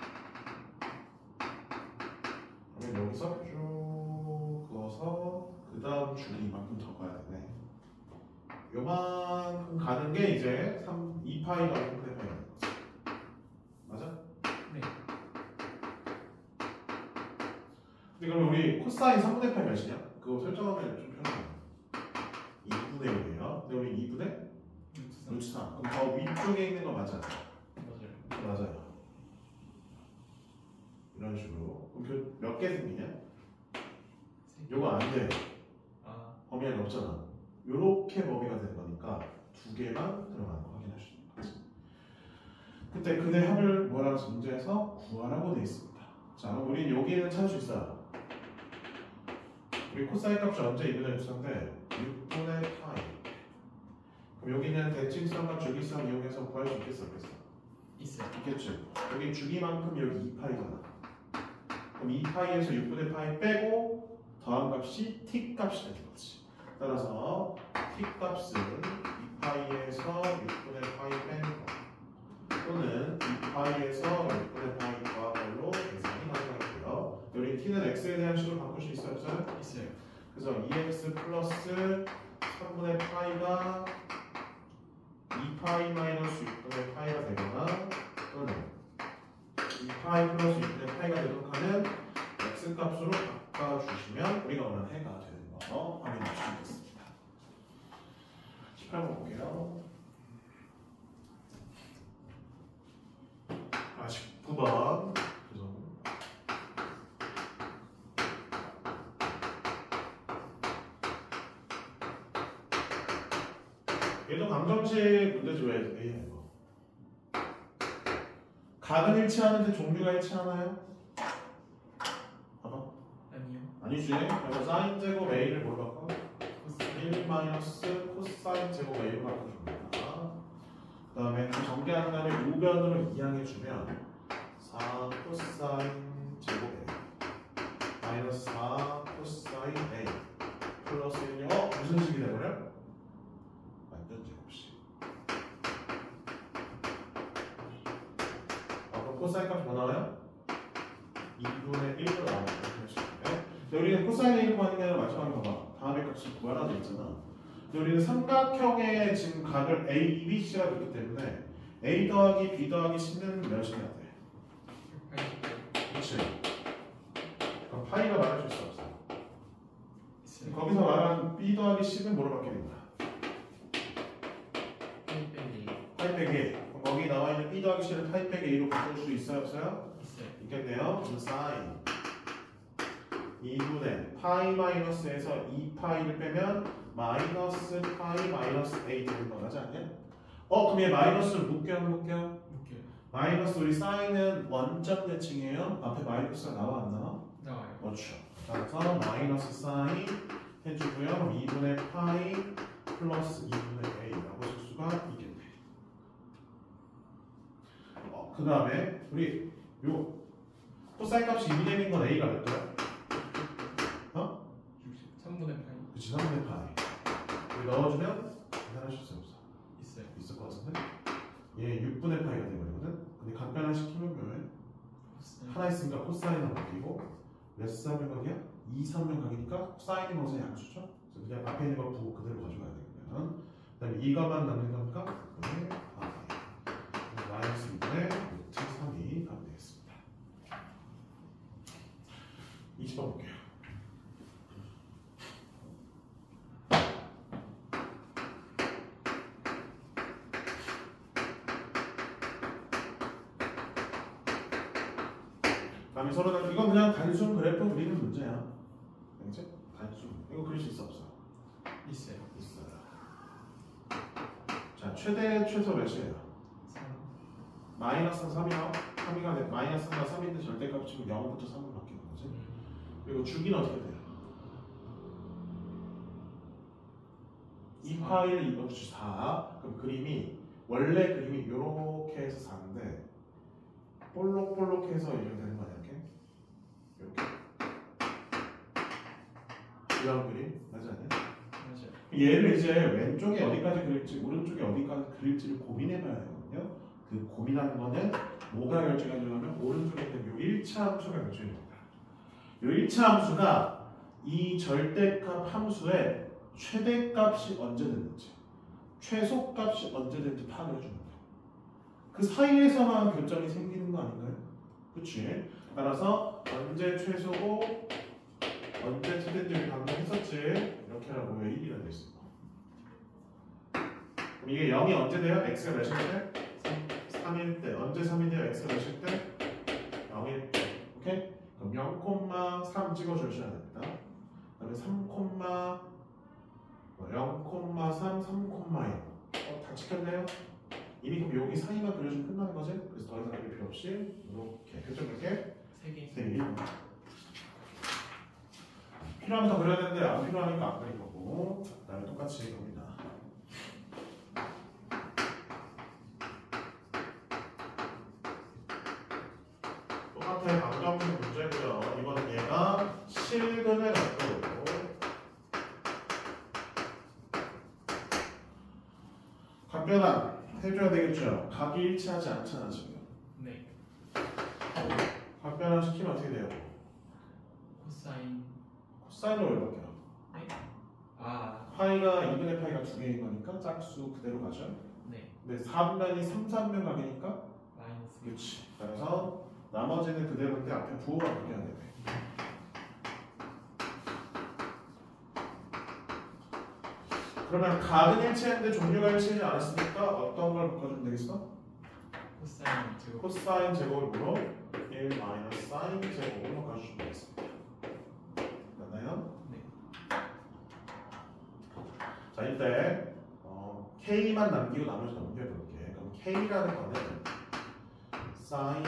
그러면 여기서 쭉 그어서 그 다음 줄이 이만큼 더 가야 되네. 요만큼 가는 게 이제 2파이가 3분의 파이가 되겠지. 맞아? 네. 근데 그럼 우리 코사인 3분의 파이 몇이냐? 그거 설정하면 좀 편해요. 2분의 1이에요. 근데 우리 2분의 루트 3. 그럼 더 위쪽에 있는 거 맞아? 맞아요. 맞아요. 이런 식으로. 그럼 몇 개 생기냐? 요거 안 돼. 아, 범위 안에 없잖아. 요렇게 범위가 되는 거니까 2개만 들어가는 거 확인할 수 있는 거지. 그때 그대 합을 뭐라고 해서 문제에서 구하라고 되어 있습니다. 자, 그럼 우린 여기는 찾을 수 있어요. 우리 코사인 값이 언제 2분의 6인데 6분의 파이. 그럼 여기는 대칭성과 주기성 이용해서 구할 수 있겠어? 없겠어? 있어요. 있겠지. 여기 주기만큼 여기 2파이잖아. 그럼 2파이에서 6분의 파이 빼고 더한 값이 t 값이 되는 거지. 따라서 t 값은 2파이에서 6분의 파이 빼는 거 또는 2파이에서 6분의 파이 더한 걸로 계산이 가능하고요. 여기 t는 x에 대한 식으로 바꿀 수 있어요? 없어요? 있어요. 그래서 2x 플러스 3분의 파이가 2파이 마이너스 6분의 파이가 되거나 또는 2파이 플러스 6분의 파이가 되도록 하는 x값으로 바꿔주시면 우리가 원하는 해가 되는 거 확인할 수 있겠습니다. 18번 볼게요. 19번 죄송합니다. 얘도 방정식 문제 줘야 돼. 이거. 각은 일치하는데 종류가 일치하나요? 봐봐. 아니요. 아니지. 그래서 사인 제곱 a를 뭐로 바꿔? 코사인. 1 마이너스 코사인 제곱 a로 바꿔줍니다. 그 다음에 전개한 다음에 우변으로 이항해주면 4 코사인 제곱 a 마이너스 4 코사인 a 플러스 1이 무슨 식이 돼버려? 완전 제곱식. 그럼 코사인 값이 뭐 나와요? 2분의 1로 나오는 거죠. 우리는 코사인 1로 하는 게 아니라 마지막에 봐봐. 다음에 값을 구하라 돼 있잖아. 근데 우리는 삼각형의 지금 각을 A, B, C가 됐기 때문에 A 더하기 B 더하기 C는 몇이냐 돼? 그렇지. 그럼 파이가 말할 수 있어 없어? 있어요. 거기서 말한 B 더하기 C는 뭐로 바뀌는 거야? 파이 빼기 A. 그럼 거기 나와 있는 B 더하기 C를 파이 빼기 A로 바꿀 수 있어요 없어요? 있어요. 있겠네요. 그럼 사인 2분의 파이 마이너스에서 2파이를 빼면 마이너스 파이 마이너스 A 되는 거 맞지 않냐? 그럼 얘 마이너스를 묶여 안 묶여? 웃겨요. 마이너스 우리 사인은 원점 대칭이에요. 앞에 마이너스가 나와 안 나와? 나와요. 그렇죠. 그래서 마이너스 사인 해주고요. 그럼 2분의 파이 플러스 2분의 A라고 쓸 수가 있겠네. 그 다음에 우리 요 코사인 값이 2분의 1인 건 A가 몇 도야? 어? 3분의 파이 그치 3분의 파이 여기 넣어주면 계산하실 수 없어 있어요. 있을 것 같은데 얘 6분의 파이가 돼버리거든 근데 각변화시키면 묘해 하나 있으니까 코사인을 바뀌고 몇 3면 각이야? 2, 3면 각이니까 사인이 먼저 양수죠 그래서 그냥 앞에 있는 거 부호 그대로 가져가야 되면 그 다음에 2가만 남는 거니까 그다음에 마이너스 2분의 루트 3이 답이 되겠습니다 20번 볼게요 다음에 서로 다른 이건 그냥 단순 그래프 그리는 문제야. 알겠지? 단순. 이거 그릴 수 있어 없어? 있어요. 있어요. 자 최대 최소 몇이에요? 3 마이너스 3이요. 3이가 마이너스가 3인데 절대값 치면 0부터 3으로 바뀌는 거지. 그리고 주기는 어떻게 돼요? 2파이를 이거 4. 그럼 그림이 원래 그림이 이렇게 해서 4인데 볼록볼록해서 이렇게 되는 거 아니야? 이렇게 이런 그림 맞지 않냐? 맞아요. 얘를 이제 왼쪽에 어디까지 그릴지 오른쪽에 어디까지 그릴지를 고민해봐야 되거든요. 그 고민하는 거는 뭐가 결정해주냐면 오른쪽에 있는 요 1차 함수가 결정해줍니다. 요 1차 함수가 이 절대값 함수의 최대값이 언제 됐는지 최소값이 언제 됐는지 파악을 해줍니다. 그 사이에서만 결정이 생기는 거 아닌가요? 그치? 따라서 언제 최소고 언제 최대인지 방금 했었지 이렇게 하고 왜 1이라 돼 있어 그럼 이게 0이 언제 돼요? x가 몇일 때? 3일 때 언제 3이 돼요? x가 몇일 때? 0일 때 오케이? 그럼 0,3 찍어주셔야 됩니다 그 다음에 0,3, 3,0 다 찍혔네요? 이미 그럼 여기 사이만 그려주면 끝나는 거지? 그래서 더 이상 그릴 필요 없이 이렇게 결정 몇 개? 3개 3개 필요하면 더 그려야 되는데 안 필요하니까 안 그릴 거고 그 다음에 똑같이 이겁니다 똑같아요 방정식 문제고요 이번엔 얘가 실근을 갖고 각변환 해줘야 되겠죠 각이 일치하지 않잖아 지금 네. 각변환 시키면 어떻게 돼요? 코사인 코사인으로 왜 바뀌어요? 네. 아, 파이가 2분의 파이가 2개인 거니까 짝수 그대로 가죠 네. 근데 4분면이 3, 3면 각이니까 마이너스 그렇지 그래서 나머지는 그대로인데 앞에 부호가 바뀌어야 돼 그러면 각은 일치했는데 종류가 일치하지 않았으니까 어떤 걸 바꿔주면 되겠어? 코사인 제곱 코사인 제곱으로 1 마이너스 사인 제곱으로 바꿔주시면 되겠습니다 맞나요? 네. 자 이때 K만 남기고 나머지 넘겨볼게 그럼 K라는 거는 사인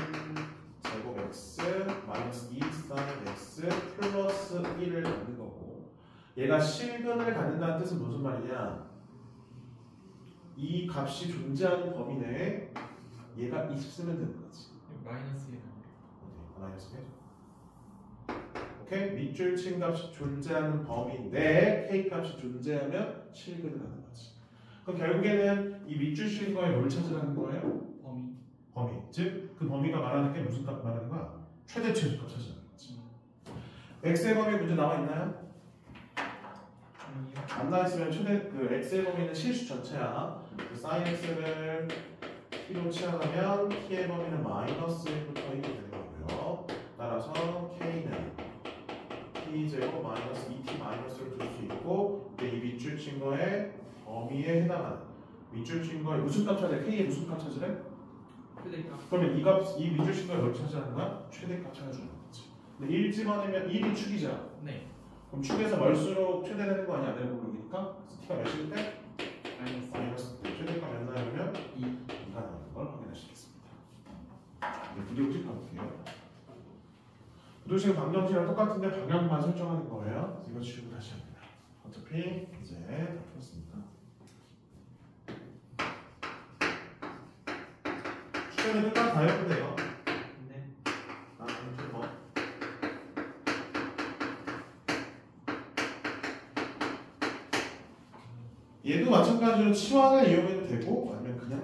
제곱 X 마이너스 2 사인 X 플러스 1을 넣는 거고 얘가 실근을 갖는다는 뜻은 무슨 말이냐 이 값이 존재하는 범위 내에 얘가 있으면 되는 거지 마이너스 1 어디? 마이너스 1 오케이? 밑줄 친 값이 존재하는 범위 내에 K 값이 존재하면 실근을 하는 거지 그럼 결국에는 이 밑줄 친 거에 뭘 찾으라는 거예요? 범위 즉 그 범위가 말하는 게 무슨 값 말하는 거야? 최대 최소값 찾으라는 거지 X의 범위 문제 나와 있나요? 아니요. 안 나와 있으면 최대 그 X의 범위는 실수 전체야 그 사인 X를 T로 치환하면 T의 범위는 마이너스 1부터 1이 되는 거고요 따라서 K는 T제곱 마이너스 2T 마이너스를 둘 수 있고 이 밑줄 친 거에 범위에 해당하는 밑줄 친 거에 무슨 값 찾으래? K의 무슨 값 찾으래? 최대값 그러면 이 밑줄 친 거에 뭘 찾으라는 거야? 최대값 찾아주는 거지 근데 1 집어내면 1이 축이잖아 네. 그럼 축에서 멀수록 최대되는 거 아니야? 아래로 모르니까 T가 몇일 때? 마이너스 마이너스 최대값 몇 나오면 2가 나오는 걸 확인할 수 있겠습니다 네, 부등식 가볼게요 부등식은 방정식이랑 똑같은데 방향만 설정하는 거예요 이거 지우고 다시 합니다 어차피 이제 다 풀었습니다 추천은 끝까지 다 해보면 돼요 네. 아, 아무튼 뭐 얘도 마찬가지로 치환을 이용해도 되고 아니면 그냥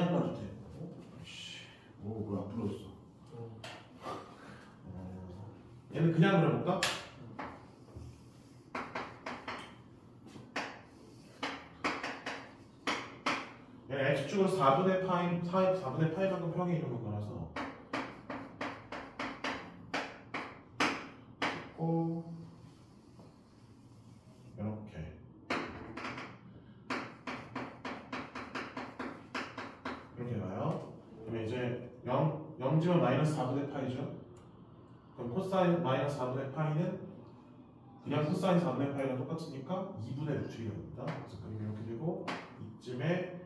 가도 되고. 오 뭐야 부러졌어. 얘는 그냥 그려볼까? 얘는 x축으로 4분의 파이만큼 평이 이루는 거라서 고 이렇게 이렇게 가요. 그러면 이제 0지만 마이너스 4분의 파이죠. 그럼 코사인 마이너스 4분의 파이는 그냥 코사인 4분의 파이랑 똑같으니까 2분의 루트가 됩니다. 그래서 그림이 이렇게 되고 이쯤에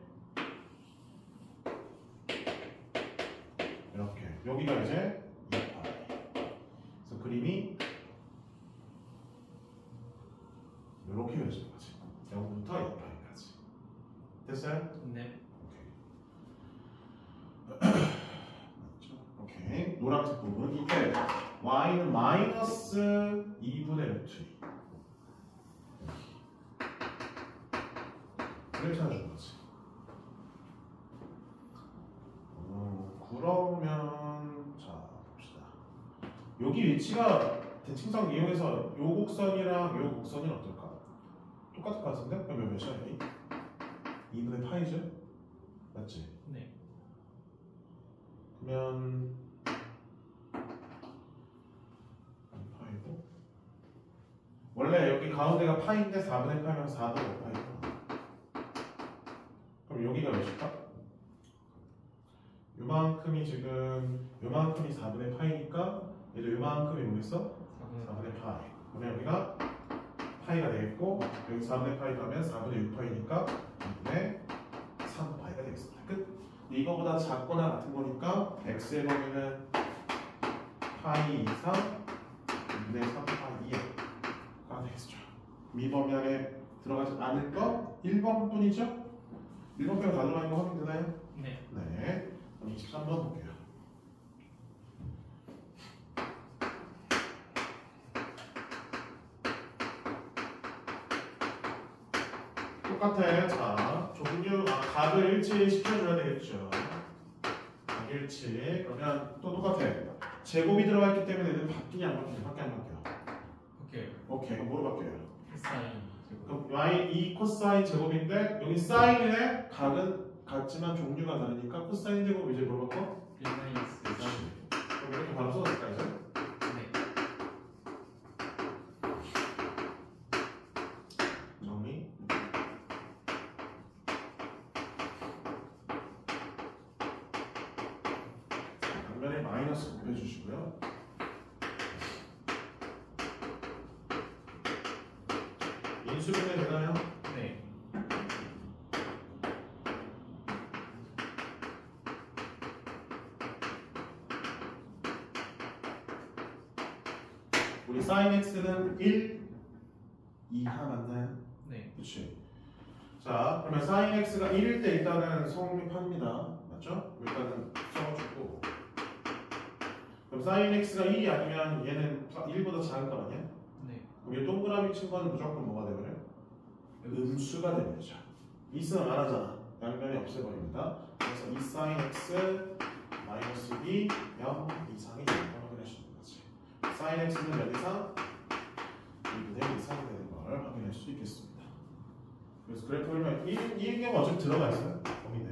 이렇게 여기가 이제 2파이. 그래서 그림이 이렇게 그려지는 거지. 0부터 2파이까지. 됐어요? 네. 오케이. 노란색 부분 이때 y는 마이너스 2분의 루트 2를 찾아준 거지. 그러면 자 봅시다. 여기 위치가 대칭성 이용해서 요 곡선이랑 요 곡선이 어떨까? 똑같을 것 같은데? 그럼 몇이야 여기? 2분의 파이죠? 맞지? 네. 그러면 파이고 원래 여기 가운데가 파인데 4분의 파이면 4분의 5파이구나. 그럼 여기가 몇일까? 요만큼이 지금 요만큼이 4분의 파이니까 얘도 요만큼이 뭐겠어? 4분의 파이. 그러면 여기가 파이가 되겠고 여기 4분의 파이 가면 4분의 6파이니까 2분의 3파이가 되겠습니다. 끝. 이거보다 작거나 같은 거니까 x의 범위는 파이 이상 2분의 3파이가 되겠죠. 미범위 안에 들어가지 않을 거 1번 뿐이죠? 1번 빼고 다 들어가 있는 거 확인되나요? 네. 네. 그럼 23번 볼게요. 똑같아. 자, 각을 일치시켜줘야 되겠죠. 각 일치. 그러면 또 똑같아. 제곱이 들어가 있기 때문에 얘는 바뀌냐 안 바뀌냐? 바뀌어 안 바뀌어? 오케이. 오케이. 그럼 뭐로 바뀌어요? 코사인 제곱. 그럼 y 이 코사인 제곱인데 여기 사인의 각은 같지만 종류가 다르니까 코사인 제곱 이제 뭐로 바꿔? 1 마이너스 2. 그럼 이렇게 바로 써줄까 이제? 네. 정리. 앞면에 마이너스 곱해주시고요. 인수분해 되나요? 네. 우리 sin x는 1 이하 맞나요? 네. 그렇지. 자, 그러면 sin x가 1일 때 일단은 성립합니다. 맞죠? 일단은 써주고. 그럼 sin x가 1이 아니면 얘는 1보다 작은 거 아니야? 네. 그럼 이 동그라미 친 거는 무조건 뭐가 되버려? 음수가 되버리죠. 있으면 안 하잖아. 양변이 없애버립니다. 그래서 이 sin x 마이너스 2, 0 이상이 되는 걸 확인할 수 있는 거지. sin x는 몇 이상? 2분의 1 이상이 되는 걸 확인할 수 있겠습니다. 그래서 그래프 그리면 이 경우 어차피 들어가 있어요. 범위네.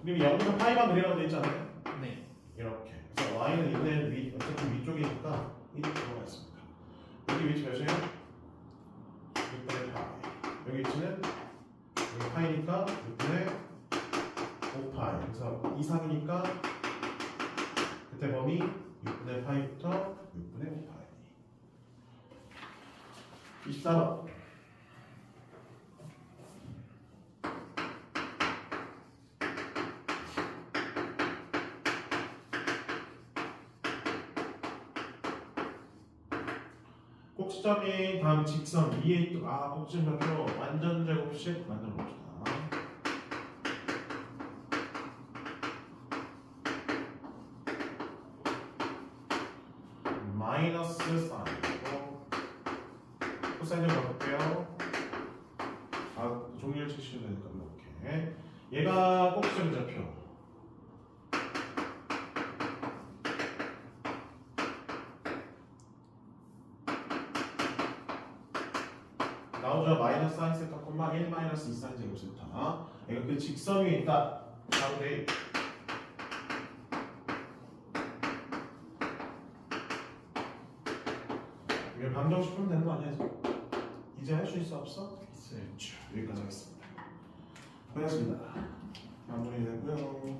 그럼 0부터 파이만 그리라고 돼 있잖아요. 네. 이렇게. 그래서 y는 2분의 1 어차피 위쪽이니까 1이 들어가 있습니다. 여기 위치 몇이에요? 6분의 파이. 여기 위치는 여기 파이니까 6분의 5파이. 그래서 이상이니까 그때 범위 6분의 파이부터 6분의 5파이. 24번. 꼭지점이 다음 직선 위에 있던 꼭지점표 완전 제곱식 만들어 봅시다. 마이너스 사인이고 코사인 좀 바꿀게요. 종류를 치시면 되니까 이렇게. 얘가 꼭지점 좌표. 나오죠. 마이너스 사인 세타 콤마 1 마이너스 2 사인 제곱 세타. 얘가 그 직선 위에 있다. 가운데 이게 방정식하면 되는 거 아니야? 이제 할 수 있어 없어? 있어요. 여기까지 하겠습니다. 고맙습니다. 마무리되고요.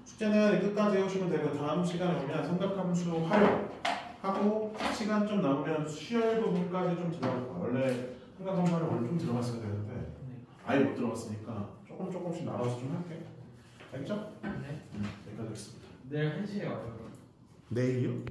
숙제는 끝까지 해오시면 되고 다음 시간에 오면 삼각함수 활용하고 시간 좀 남으면 수열 부분까지 좀 들어갈 거야. 원래 삼각함수 활용 원래 좀 들어갔어야 되는데 네. 아예 못 들어갔으니까 조금씩 나눠서 좀 할게. 알겠죠? 네. 여기까지 하겠습니다. 내일 1시에 와요. 그럼. 내일이요?